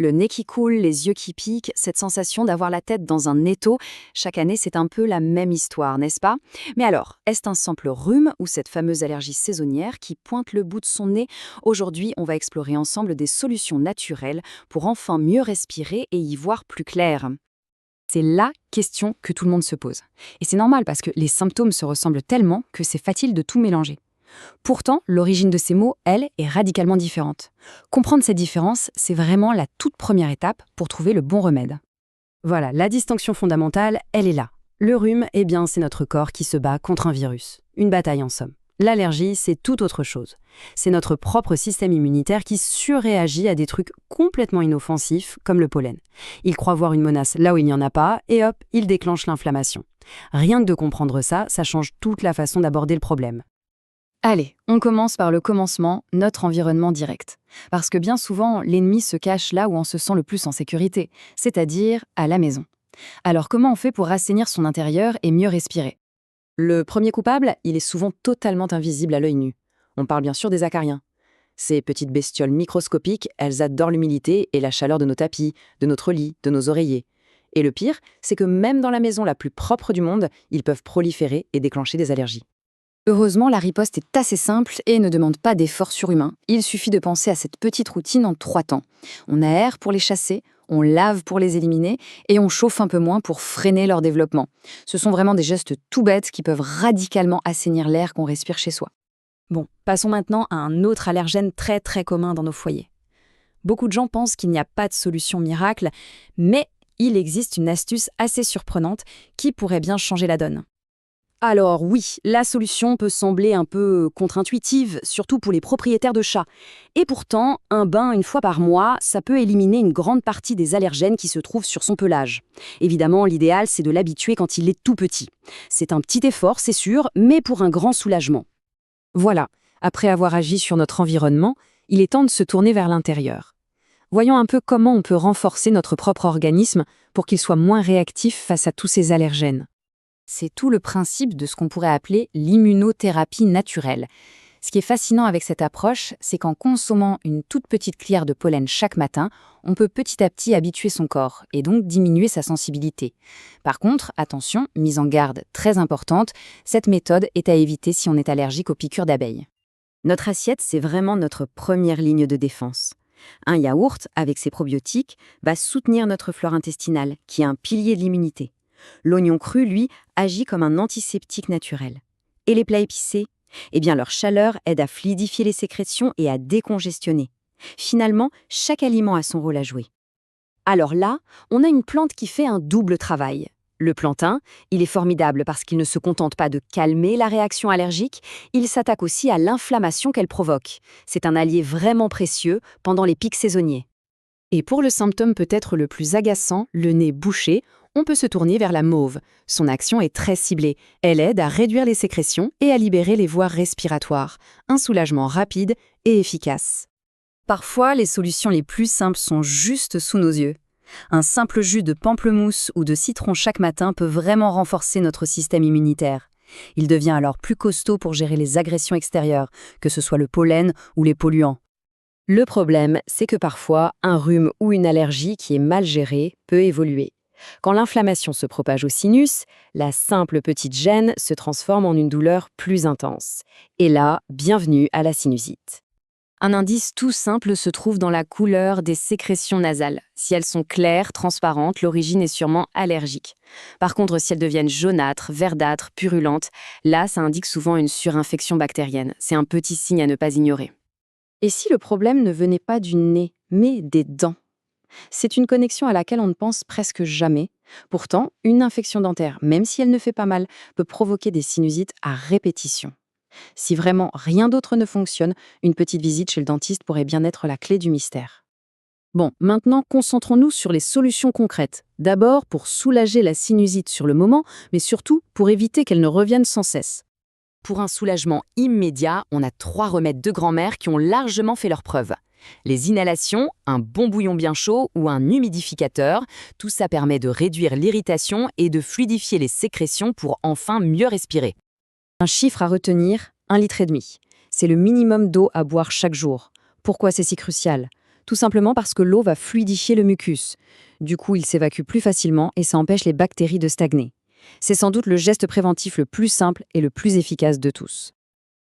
Le nez qui coule, les yeux qui piquent, cette sensation d'avoir la tête dans un étau, chaque année c'est un peu la même histoire, n'est-ce pas? Mais alors, est-ce un simple rhume ou cette fameuse allergie saisonnière qui pointe le bout de son nez? Aujourd'hui, on va explorer ensemble des solutions naturelles pour enfin mieux respirer et y voir plus clair. C'est la question que tout le monde se pose. Et c'est normal parce que les symptômes se ressemblent tellement que c'est facile de tout mélanger. Pourtant, l'origine de ces mots, elle, est radicalement différente. Comprendre ces différences, c'est vraiment la toute première étape pour trouver le bon remède. Voilà, la distinction fondamentale, elle est là. Le rhume, eh bien, c'est notre corps qui se bat contre un virus. Une bataille en somme. L'allergie, c'est tout autre chose. C'est notre propre système immunitaire qui surréagit à des trucs complètement inoffensifs, comme le pollen. Il croit voir une menace là où il n'y en a pas, et hop, il déclenche l'inflammation. Rien que de comprendre ça, ça change toute la façon d'aborder le problème. Allez, on commence par le commencement, notre environnement direct. Parce que bien souvent, l'ennemi se cache là où on se sent le plus en sécurité, c'est-à-dire à la maison. Alors comment on fait pour assainir son intérieur et mieux respirer? Le premier coupable, il est souvent totalement invisible à l'œil nu. On parle bien sûr des acariens. Ces petites bestioles microscopiques, elles adorent l'humidité et la chaleur de nos tapis, de notre lit, de nos oreillers. Et le pire, c'est que même dans la maison la plus propre du monde, ils peuvent proliférer et déclencher des allergies. Heureusement, la riposte est assez simple et ne demande pas d'efforts surhumains. Il suffit de penser à cette petite routine en 3 temps. On aère pour les chasser, on lave pour les éliminer et on chauffe un peu moins pour freiner leur développement. Ce sont vraiment des gestes tout bêtes qui peuvent radicalement assainir l'air qu'on respire chez soi. Bon, passons maintenant à un autre allergène très commun dans nos foyers. Beaucoup de gens pensent qu'il n'y a pas de solution miracle, mais il existe une astuce assez surprenante qui pourrait bien changer la donne. Alors oui, la solution peut sembler un peu contre-intuitive, surtout pour les propriétaires de chats. Et pourtant, un bain 1 fois par mois, ça peut éliminer une grande partie des allergènes qui se trouvent sur son pelage. Évidemment, l'idéal, c'est de l'habituer quand il est tout petit. C'est un petit effort, c'est sûr, mais pour un grand soulagement. Voilà, après avoir agi sur notre environnement, il est temps de se tourner vers l'intérieur. Voyons un peu comment on peut renforcer notre propre organisme pour qu'il soit moins réactif face à tous ces allergènes. C'est tout le principe de ce qu'on pourrait appeler l'immunothérapie naturelle. Ce qui est fascinant avec cette approche, c'est qu'en consommant une toute petite cuillère de pollen chaque matin, on peut petit à petit habituer son corps et donc diminuer sa sensibilité. Par contre, attention, mise en garde très importante, cette méthode est à éviter si on est allergique aux piqûres d'abeilles. Notre assiette, c'est vraiment notre première ligne de défense. Un yaourt, avec ses probiotiques, va soutenir notre flore intestinale, qui est un pilier de l'immunité. L'oignon cru, lui, agit comme un antiseptique naturel. Et les plats épicés? Eh bien, leur chaleur aide à fluidifier les sécrétions et à décongestionner. Finalement, chaque aliment a son rôle à jouer. Alors là, on a une plante qui fait un double travail. Le plantain, il est formidable parce qu'il ne se contente pas de calmer la réaction allergique, il s'attaque aussi à l'inflammation qu'elle provoque. C'est un allié vraiment précieux pendant les pics saisonniers. Et pour le symptôme peut-être le plus agaçant, le nez bouché, on peut se tourner vers la mauve. Son action est très ciblée. Elle aide à réduire les sécrétions et à libérer les voies respiratoires. Un soulagement rapide et efficace. Parfois, les solutions les plus simples sont juste sous nos yeux. Un simple jus de pamplemousse ou de citron chaque matin peut vraiment renforcer notre système immunitaire. Il devient alors plus costaud pour gérer les agressions extérieures, que ce soit le pollen ou les polluants. Le problème, c'est que parfois, un rhume ou une allergie qui est mal gérée peut évoluer. Quand l'inflammation se propage au sinus, la simple petite gêne se transforme en une douleur plus intense. Et là, bienvenue à la sinusite. Un indice tout simple se trouve dans la couleur des sécrétions nasales. Si elles sont claires, transparentes, l'origine est sûrement allergique. Par contre, si elles deviennent jaunâtres, verdâtres, purulentes, là, ça indique souvent une surinfection bactérienne. C'est un petit signe à ne pas ignorer. Et si le problème ne venait pas du nez, mais des dents? C'est une connexion à laquelle on ne pense presque jamais. Pourtant, une infection dentaire, même si elle ne fait pas mal, peut provoquer des sinusites à répétition. Si vraiment rien d'autre ne fonctionne, une petite visite chez le dentiste pourrait bien être la clé du mystère. Bon, maintenant, concentrons-nous sur les solutions concrètes. D'abord, pour soulager la sinusite sur le moment, mais surtout pour éviter qu'elle ne revienne sans cesse. Pour un soulagement immédiat, on a 3 remèdes de grand-mère qui ont largement fait leurs preuves. Les inhalations, un bon bouillon bien chaud ou un humidificateur, tout ça permet de réduire l'irritation et de fluidifier les sécrétions pour enfin mieux respirer. Un chiffre à retenir, 1,5 litre. C'est le minimum d'eau à boire chaque jour. Pourquoi c'est si crucial? Tout simplement parce que l'eau va fluidifier le mucus. Du coup, il s'évacue plus facilement et ça empêche les bactéries de stagner. C'est sans doute le geste préventif le plus simple et le plus efficace de tous.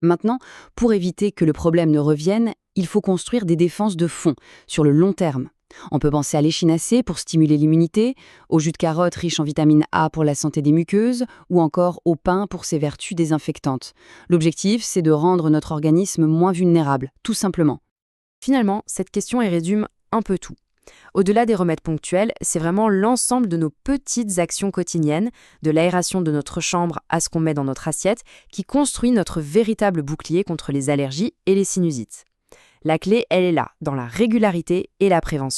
Maintenant, pour éviter que le problème ne revienne, il faut construire des défenses de fond, sur le long terme. On peut penser à l'échinacée pour stimuler l'immunité, au jus de carotte riche en vitamine A pour la santé des muqueuses, ou encore au pain pour ses vertus désinfectantes. L'objectif, c'est de rendre notre organisme moins vulnérable, tout simplement. Finalement, cette question y résume un peu tout. Au-delà des remèdes ponctuels, c'est vraiment l'ensemble de nos petites actions quotidiennes, de l'aération de notre chambre à ce qu'on met dans notre assiette, qui construit notre véritable bouclier contre les allergies et les sinusites. La clé, elle est là, dans la régularité et la prévention.